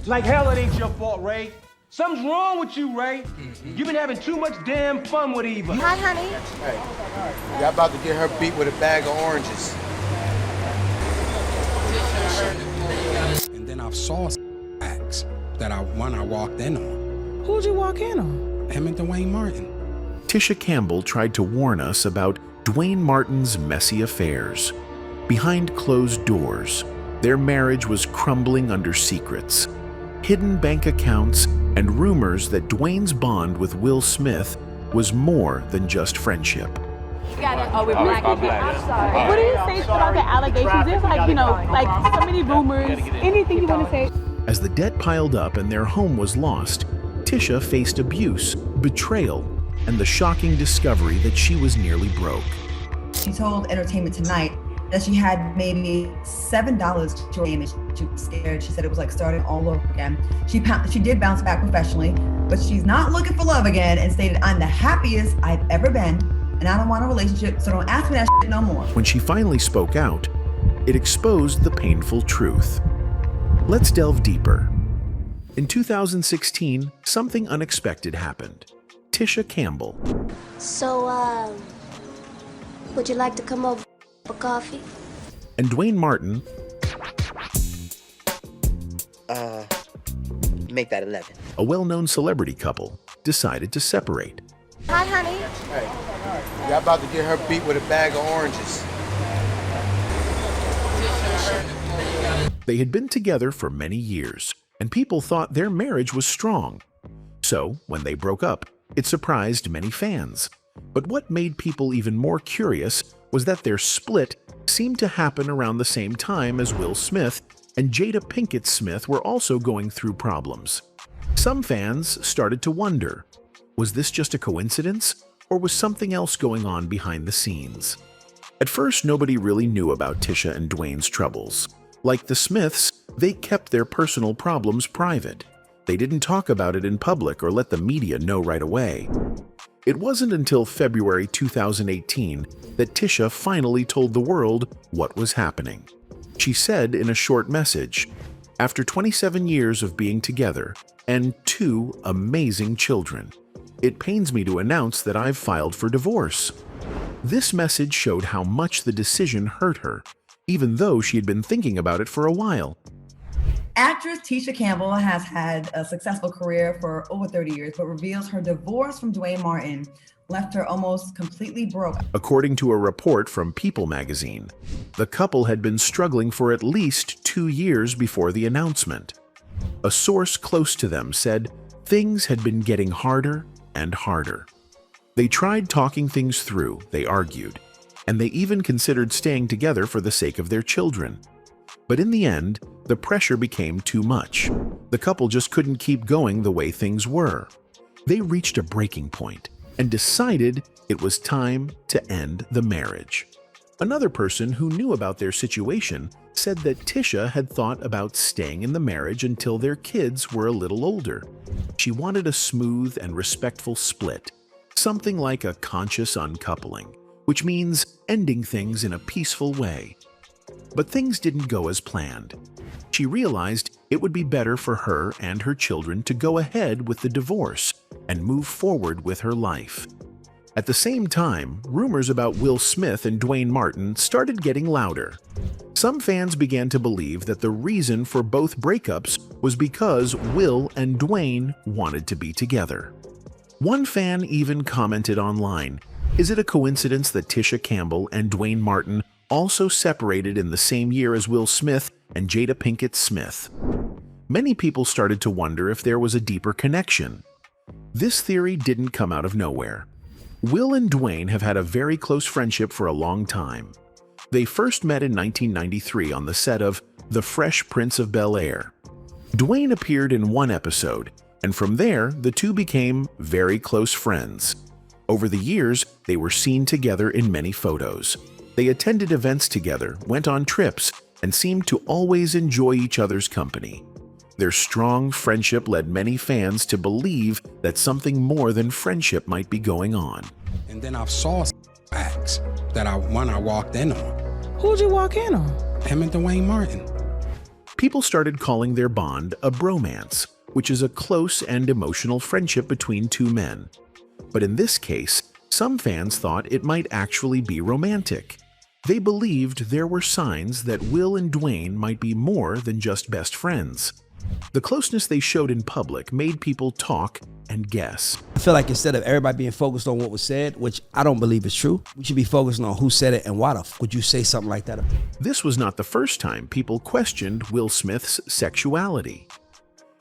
Like hell it ain't your fault, Ray. Something's wrong with you, Ray. You've been having too much damn fun with Eva. Hi, honey. Hey, y'all about to get her beat with a bag of oranges. And then I saw acts that I walked in on. Who'd you walk in on? Him and Duane Martin. Tisha Campbell tried to warn us about Duane Martin's messy affairs. Behind closed doors, their marriage was crumbling under secrets, hidden bank accounts, and rumors that Duane's bond with Will Smith was more than just friendship. Oh, we're black. I'm sorry. What do you say about the allegations? There's like so many rumors. Anything you want to say? As the debt piled up and their home was lost, Tisha faced abuse, betrayal, and the shocking discovery that she was nearly broke. She told Entertainment Tonight that she had maybe $7 to her name and she was scared. She said it was like starting all over again. She did bounce back professionally, but she's not looking for love again and stated, "I'm the happiest I've ever been, and I don't want a relationship, so don't ask me that shit no more." When she finally spoke out, it exposed the painful truth. Let's delve deeper. In 2016, something unexpected happened. Tisha Campbell. So, would you like to come over for coffee? And Duane Martin. Make that 11. A well-known celebrity couple, decided to separate. Hi, honey. Hey, y'all about to get her beat with a bag of oranges. They had been together for many years, and people thought their marriage was strong. So, when they broke up, it surprised many fans. But what made people even more curious was that their split seemed to happen around the same time as Will Smith and Jada Pinkett Smith were also going through problems. Some fans started to wonder, was this just a coincidence, or was something else going on behind the scenes? At first, nobody really knew about Tisha and Duane's troubles. Like the Smiths, they kept their personal problems private. They didn't talk about it in public or let the media know right away. It wasn't until February 2018 that Tisha finally told the world what was happening. She said in a short message, "After 27 years of being together and 2 amazing children, it pains me to announce that I've filed for divorce." This message showed how much the decision hurt her, even though she had been thinking about it for a while. Actress Tisha Campbell has had a successful career for over 30 years, but reveals her divorce from Duane Martin left her almost completely broke. According to a report from People magazine, the couple had been struggling for at least 2 years before the announcement. A source close to them said things had been getting harder and harder. They tried talking things through, they argued, and they even considered staying together for the sake of their children. But in the end, the pressure became too much. The couple just couldn't keep going the way things were. They reached a breaking point and decided it was time to end the marriage. Another person who knew about their situation said that Tisha had thought about staying in the marriage until their kids were a little older. She wanted a smooth and respectful split, something like a conscious uncoupling, which means ending things in a peaceful way. But things didn't go as planned. She realized it would be better for her and her children to go ahead with the divorce and move forward with her life. At the same time, rumors about Will Smith and Duane Martin started getting louder. Some fans began to believe that the reason for both breakups was because Will and Duane wanted to be together. One fan even commented online, "Is it a coincidence that Tisha Campbell and Duane Martin also separated in the same year as Will Smith and Jada Pinkett Smith?" Many people started to wonder if there was a deeper connection. This theory didn't come out of nowhere. Will and Duane have had a very close friendship for a long time. They first met in 1993 on the set of The Fresh Prince of Bel-Air. Duane appeared in one episode, and from there, the two became very close friends. Over the years, they were seen together in many photos. They attended events together, went on trips, and seemed to always enjoy each other's company. Their strong friendship led many fans to believe that something more than friendship might be going on. And then I saw acts that I walked in on. Who'd you walk in on? Him and Duane Martin. People started calling their bond a bromance, which is a close and emotional friendship between two men. But in this case, some fans thought it might actually be romantic. They believed there were signs that Will and Duane might be more than just best friends. The closeness they showed in public made people talk and guess. I feel like instead of everybody being focused on what was said, which I don't believe is true, we should be focusing on who said it and why the f would you say something like that? This was not the first time people questioned Will Smith's sexuality.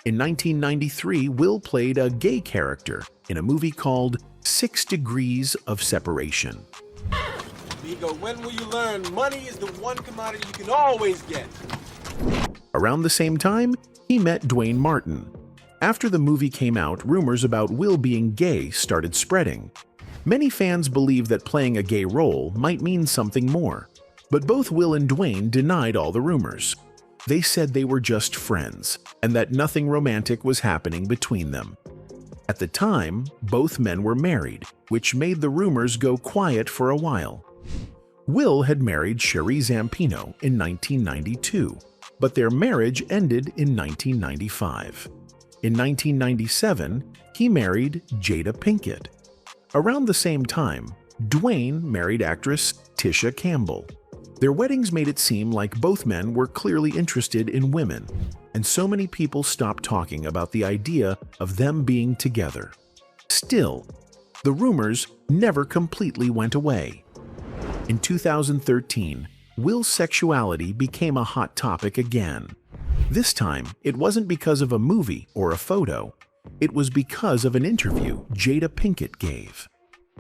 In 1993, Will played a gay character in a movie called 6 Degrees of Separation. Vigo, when will you learn money is the one commodity you can always get? Around the same time, he met Duane Martin. After the movie came out, rumors about Will being gay started spreading. Many fans believed that playing a gay role might mean something more, but both Will and Duane denied all the rumors. They said they were just friends, and that nothing romantic was happening between them. At the time, both men were married, which made the rumors go quiet for a while. Will had married Sherry Zampino in 1992, but their marriage ended in 1995. In 1997, he married Jada Pinkett. Around the same time, Duane married actress Tisha Campbell. Their weddings made it seem like both men were clearly interested in women, and so many people stopped talking about the idea of them being together. Still, the rumors never completely went away. In 2013, Will's sexuality became a hot topic again. This time, it wasn't because of a movie or a photo. It was because of an interview Jada Pinkett gave.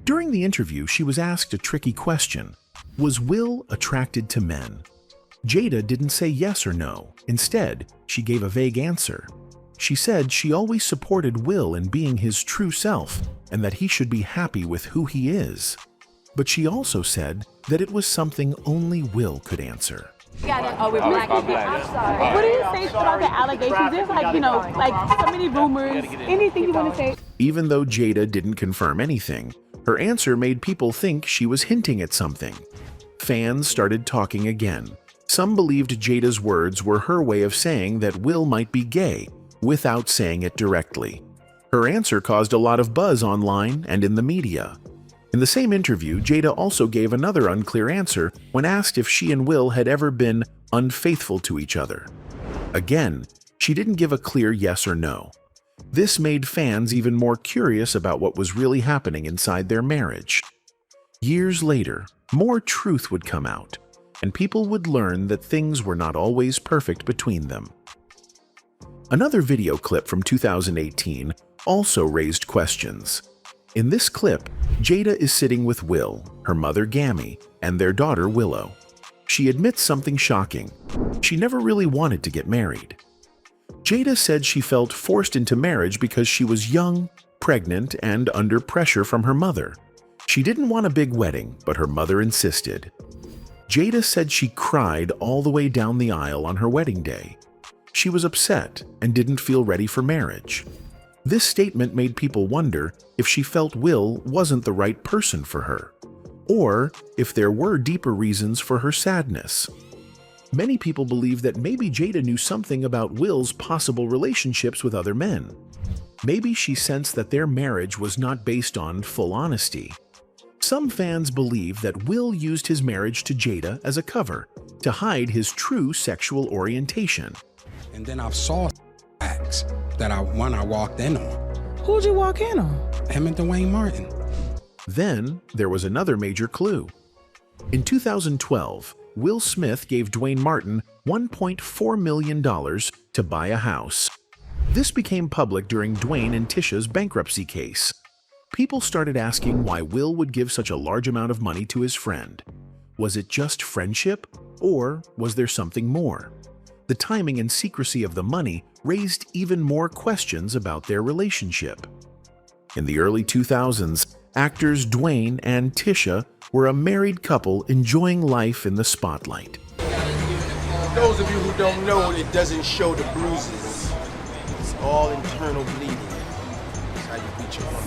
During the interview, she was asked a tricky question. Was Will attracted to men? Jada didn't say yes or no. Instead, she gave a vague answer. She said she always supported Will in being his true self and that he should be happy with who he is. But she also said that it was something only Will could answer. Oh, we're black. I'm sorry. What do you say about the allegations? There's like so many rumors. Anything you want to say? Even though Jada didn't confirm anything, her answer made people think she was hinting at something. Fans started talking again. Some believed Jada's words were her way of saying that Will might be gay, without saying it directly. Her answer caused a lot of buzz online and in the media. In the same interview, Jada also gave another unclear answer when asked if she and Will had ever been unfaithful to each other. Again, she didn't give a clear yes or no. This made fans even more curious about what was really happening inside their marriage. Years later, more truth would come out, and people would learn that things were not always perfect between them. Another video clip from 2018 also raised questions. In this clip, Jada is sitting with Will, her mother Gammy, and their daughter Willow. She admits something shocking. She never really wanted to get married. Jada said she felt forced into marriage because she was young, pregnant, and under pressure from her mother. She didn't want a big wedding, but her mother insisted. Jada said she cried all the way down the aisle on her wedding day. She was upset and didn't feel ready for marriage. This statement made people wonder if she felt Will wasn't the right person for her, or if there were deeper reasons for her sadness. Many people believe that maybe Jada knew something about Will's possible relationships with other men. Maybe she sensed that their marriage was not based on full honesty. Some fans believe that Will used his marriage to Jada as a cover to hide his true sexual orientation. And then I saw acts that I walked in on. Who'd you walk in on? Him and Duane Martin. Then there was another major clue. In 2012, Will Smith gave Duane Martin $1.4 million to buy a house. This became public during Duane and Tisha's bankruptcy case. People started asking why Will would give such a large amount of money to his friend. Was it just friendship, or was there something more? The timing and secrecy of the money raised even more questions about their relationship. In the early 2000s, actors Duane and Tisha were a married couple enjoying life in the spotlight. Those of you who don't know, it doesn't show the bruises. It's all internal bleeding. That's how you beat your woman.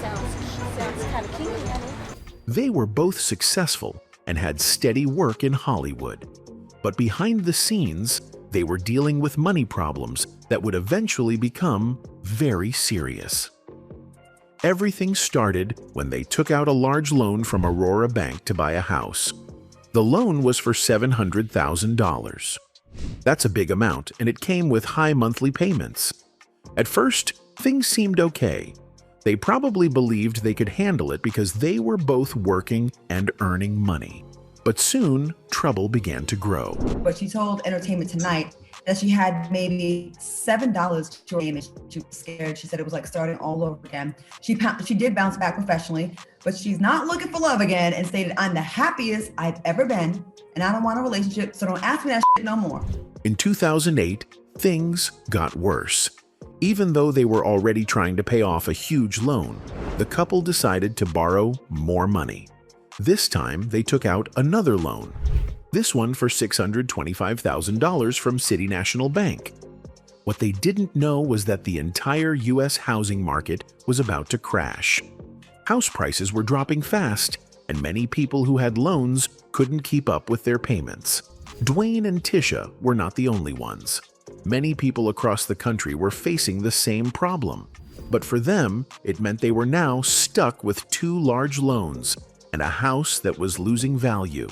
Sounds kind of kinky, honey. They were both successful and had steady work in Hollywood. But behind the scenes, they were dealing with money problems that would eventually become very serious. Everything started when they took out a large loan from Aurora Bank to buy a house. The loan was for $700,000. That's a big amount, and it came with high monthly payments. At first, things seemed okay. They probably believed they could handle it because they were both working and earning money. But soon, trouble began to grow. But she told Entertainment Tonight that she had maybe $7 to her game and she was scared. She said it was like starting all over again. She did bounce back professionally, but she's not looking for love again and stated, "I'm the happiest I've ever been, and I don't want a relationship, so don't ask me that shit no more." In 2008, things got worse. Even though they were already trying to pay off a huge loan, the couple decided to borrow more money. This time, they took out another loan. This one for $625,000 from City National Bank. What they didn't know was that the entire U.S. housing market was about to crash. House prices were dropping fast, and many people who had loans couldn't keep up with their payments. Duane and Tisha were not the only ones. Many people across the country were facing the same problem. But for them, it meant they were now stuck with 2 large loans and a house that was losing value.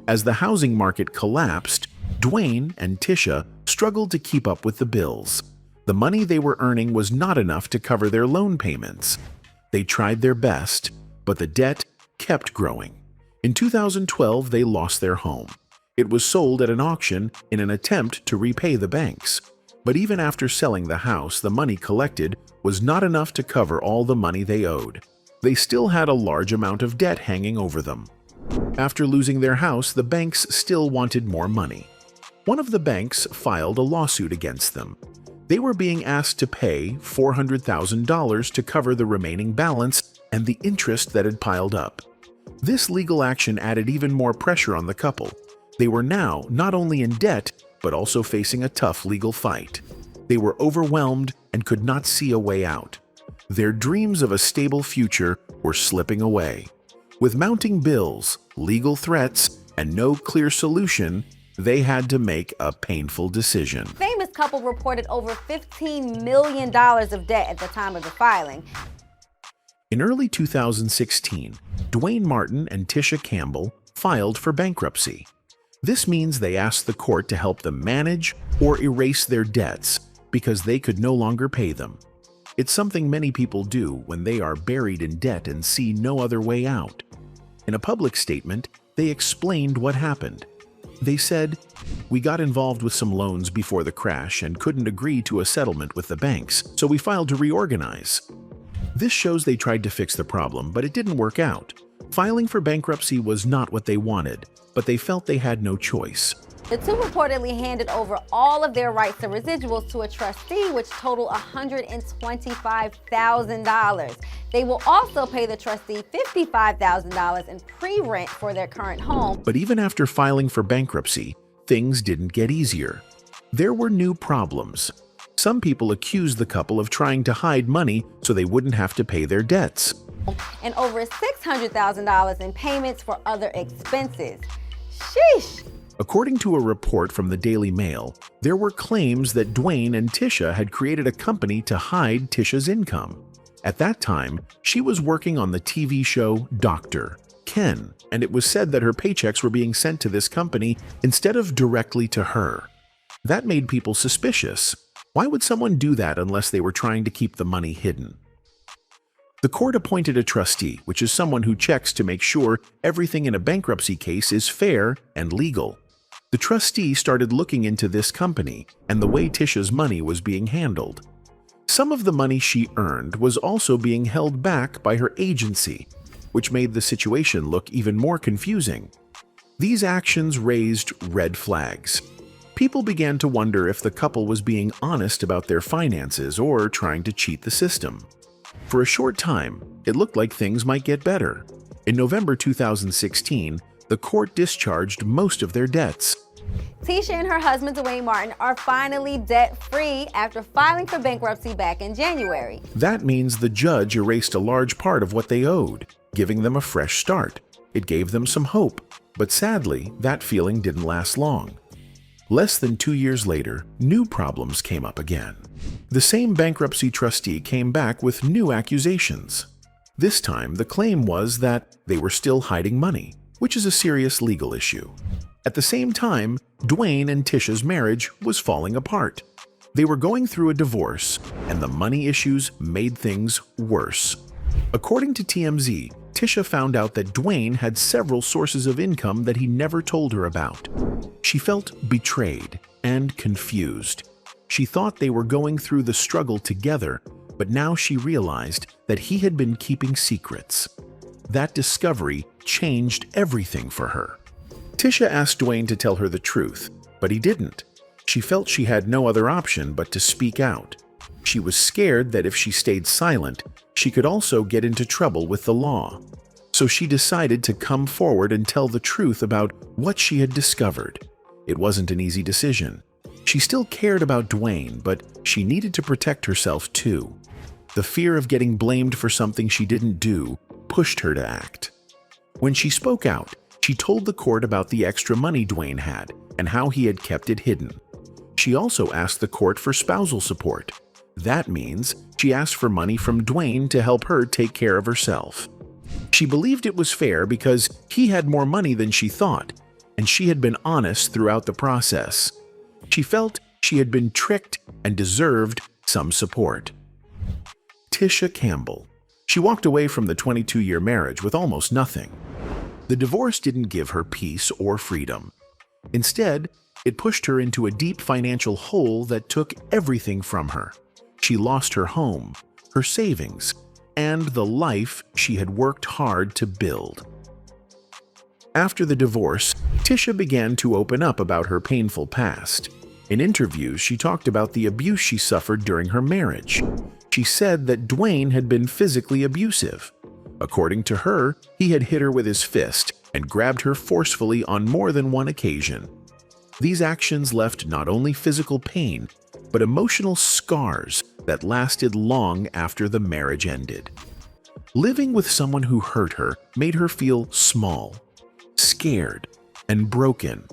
As the housing market collapsed, Duane and Tisha struggled to keep up with the bills. The money they were earning was not enough to cover their loan payments. They tried their best, but the debt kept growing. In 2012, they lost their home. It was sold at an auction in an attempt to repay the banks. But even after selling the house, the money collected was not enough to cover all the money they owed. They still had a large amount of debt hanging over them. After losing their house, the banks still wanted more money. One of the banks filed a lawsuit against them. They were being asked to pay $400,000 to cover the remaining balance and the interest that had piled up. This legal action added even more pressure on the couple. They were now not only in debt, but also facing a tough legal fight. They were overwhelmed and could not see a way out. Their dreams of a stable future were slipping away. With mounting bills, legal threats, and no clear solution, they had to make a painful decision. Famous couple reported over $15 million of debt at the time of the filing. In early 2016, Duane Martin and Tisha Campbell filed for bankruptcy. This means they asked the court to help them manage or erase their debts because they could no longer pay them. It's something many people do when they are buried in debt and see no other way out. In a public statement, they explained what happened. They said, "We got involved with some loans before the crash and couldn't agree to a settlement with the banks, so we filed to reorganize." This shows they tried to fix the problem, but it didn't work out. Filing for bankruptcy was not what they wanted, but they felt they had no choice. The two reportedly handed over all of their rights to residuals to a trustee, which totaled $125,000. They will also pay the trustee $55,000 in pre-rent for their current home. But even after filing for bankruptcy, things didn't get easier. There were new problems. Some people accused the couple of trying to hide money so they wouldn't have to pay their debts. And over $600,000 in payments for other expenses. Sheesh! According to a report from the Daily Mail, there were claims that Duane and Tisha had created a company to hide Tisha's income. At that time, she was working on the TV show Dr. Ken, and it was said that her paychecks were being sent to this company instead of directly to her. That made people suspicious. Why would someone do that unless they were trying to keep the money hidden? The court appointed a trustee, which is someone who checks to make sure everything in a bankruptcy case is fair and legal. The trustee started looking into this company and the way Tisha's money was being handled. Some of the money she earned was also being held back by her agency, which made the situation look even more confusing. These actions raised red flags. People began to wonder if the couple was being honest about their finances or trying to cheat the system. For a short time, it looked like things might get better. In November 2016, the court discharged most of their debts. Tisha and her husband, Duane Martin, are finally debt-free after filing for bankruptcy back in January. That means the judge erased a large part of what they owed, giving them a fresh start. It gave them some hope, but sadly, that feeling didn't last long. Less than 2 years later, new problems came up again. The same bankruptcy trustee came back with new accusations. This time, the claim was that they were still hiding money, which is a serious legal issue. At the same time, Duane and Tisha's marriage was falling apart. They were going through a divorce, and the money issues made things worse. According to TMZ, Tisha found out that Duane had several sources of income that he never told her about. She felt betrayed and confused. She thought they were going through the struggle together, but now she realized that he had been keeping secrets. That discovery changed everything for her. Tisha asked Duane to tell her the truth, but he didn't. She felt she had no other option but to speak out. She was scared that if she stayed silent, she could also get into trouble with the law. So she decided to come forward and tell the truth about what she had discovered. It wasn't an easy decision. She still cared about Duane, but she needed to protect herself too. The fear of getting blamed for something she didn't do pushed her to act. When she spoke out, she told the court about the extra money Duane had and how he had kept it hidden. She also asked the court for spousal support. That means she asked for money from Duane to help her take care of herself. She believed it was fair because he had more money than she thought, and she had been honest throughout the process. She felt she had been tricked and deserved some support. Tisha Campbell. She walked away from the 22-year marriage with almost nothing. The divorce didn't give her peace or freedom. Instead, it pushed her into a deep financial hole that took everything from her. She lost her home, her savings, and the life she had worked hard to build. After the divorce, Tisha began to open up about her painful past. In interviews, she talked about the abuse she suffered during her marriage. She said that Duane had been physically abusive. According to her, he had hit her with his fist and grabbed her forcefully on more than one occasion. These actions left not only physical pain, but emotional scars that lasted long after the marriage ended. Living with someone who hurt her made her feel small, scared, and broken.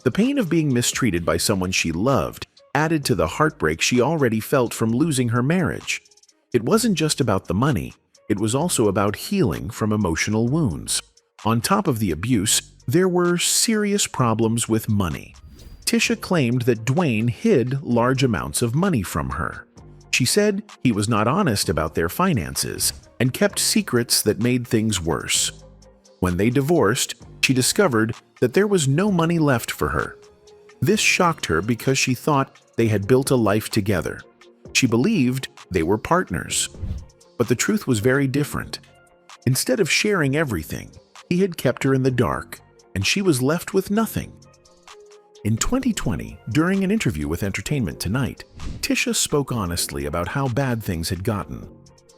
The pain of being mistreated by someone she loved added to the heartbreak she already felt from losing her marriage. It wasn't just about the money, it was also about healing from emotional wounds. On top of the abuse, there were serious problems with money. Tisha claimed that Duane hid large amounts of money from her. She said he was not honest about their finances and kept secrets that made things worse. When they divorced, she discovered that there was no money left for her. This shocked her because she thought they had built a life together. She believed they were partners. But the truth was very different. Instead of sharing everything, he had kept her in the dark, and she was left with nothing. In 2020, during an interview with Entertainment Tonight, Tisha spoke honestly about how bad things had gotten.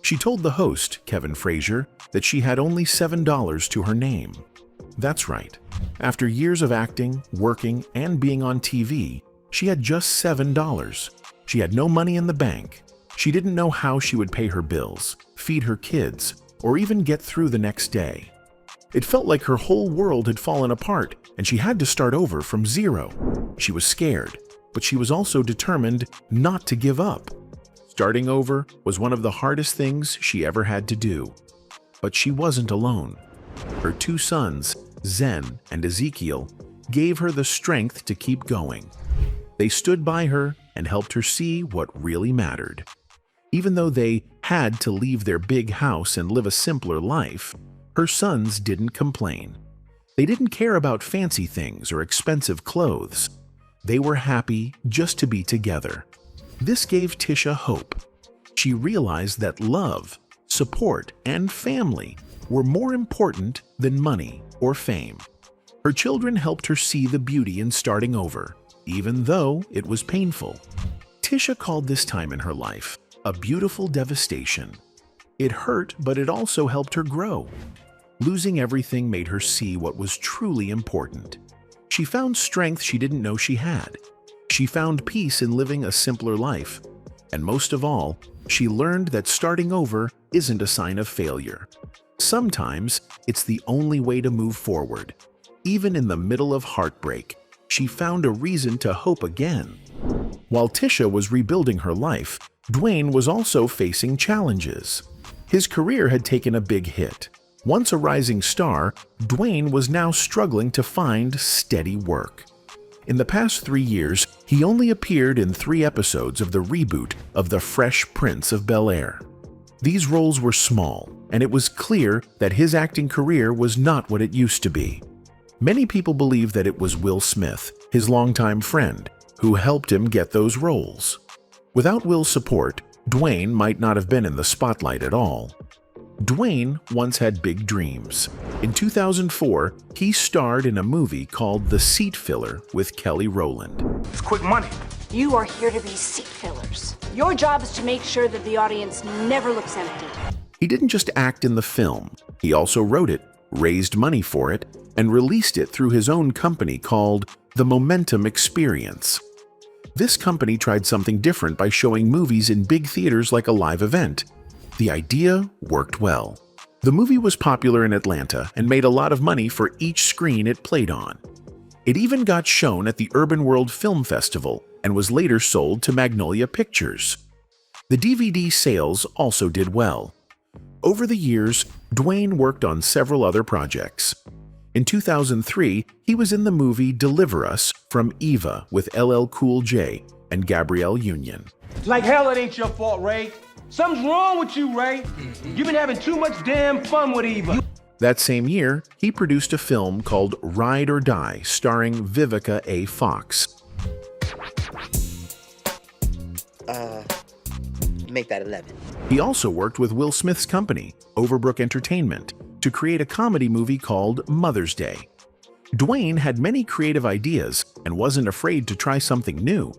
She told the host, Kevin Frazier, that she had only $7 to her name. That's right. After years of acting, working, and being on TV, she had just $7. She had no money in the bank. She didn't know how she would pay her bills, feed her kids, or even get through the next day. It felt like her whole world had fallen apart, and she had to start over from zero. She was scared, but she was also determined not to give up. Starting over was one of the hardest things she ever had to do. But she wasn't alone. Her two sons, Zen and Ezekiel, gave her the strength to keep going. They stood by her and helped her see what really mattered. Even though they had to leave their big house and live a simpler life, her sons didn't complain. They didn't care about fancy things or expensive clothes. They were happy just to be together. This gave Tisha hope. She realized that love, support, and family were more important than money or fame. Her children helped her see the beauty in starting over, even though it was painful. Tisha called this time in her life a beautiful devastation. It hurt, but it also helped her grow. Losing everything made her see what was truly important. She found strength she didn't know she had. She found peace in living a simpler life. And most of all, she learned that starting over isn't a sign of failure. Sometimes it's the only way to move forward. Even in the middle of heartbreak, she found a reason to hope again. While Tisha was rebuilding her life, Duane was also facing challenges. His career had taken a big hit. Once a rising star, Duane was now struggling to find steady work. In the past 3 years, he only appeared in 3 episodes of the reboot of The Fresh Prince of Bel-Air. These roles were small, and it was clear that his acting career was not what it used to be. Many people believe that it was Will Smith, his longtime friend, who helped him get those roles. Without Will's support, Duane might not have been in the spotlight at all. Duane once had big dreams. In 2004, he starred in a movie called The Seat Filler with Kelly Rowland. It's quick money. You are here to be seat fillers. Your job is to make sure that the audience never looks empty. He didn't just act in the film, he also wrote it, raised money for it, and released it through his own company called The Momentum Experience. This company tried something different by showing movies in big theaters like a live event. The idea worked well. The movie was popular in Atlanta and made a lot of money for each screen it played on. It even got shown at the Urban World Film Festival and was later sold to Magnolia Pictures. The DVD sales also did well. Over the years, Duane worked on several other projects. In 2003, he was in the movie Deliver Us from Eva with LL Cool J and Gabrielle Union. Like hell it ain't your fault, Ray. Something's wrong with you, Ray. You've been having too much damn fun with Eva. That same year, he produced a film called Ride or Die, starring Vivica A. Fox. Make that 11. He also worked with Will Smith's company, Overbrook Entertainment, to create a comedy movie called Mother's Day. Duane had many creative ideas and wasn't afraid to try something new.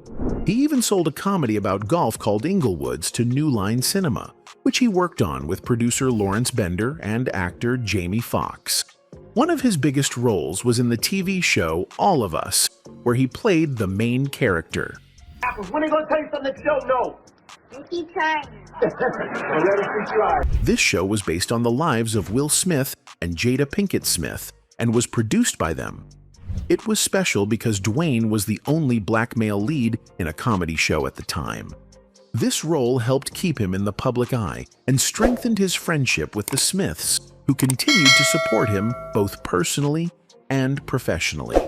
He even sold a comedy about golf called Inglewoods to New Line Cinema, which he worked on with producer Lawrence Bender and actor Jamie Foxx. One of his biggest roles was in the TV show All of Us, where he played the main character. Apples, when are you gonna tell you something that you don't know? Keep trying. This show was based on the lives of Will Smith and Jada Pinkett Smith and was produced by them. It was special because Duane was the only black male lead in a comedy show at the time. This role helped keep him in the public eye and strengthened his friendship with the Smiths, who continued to support him both personally and professionally.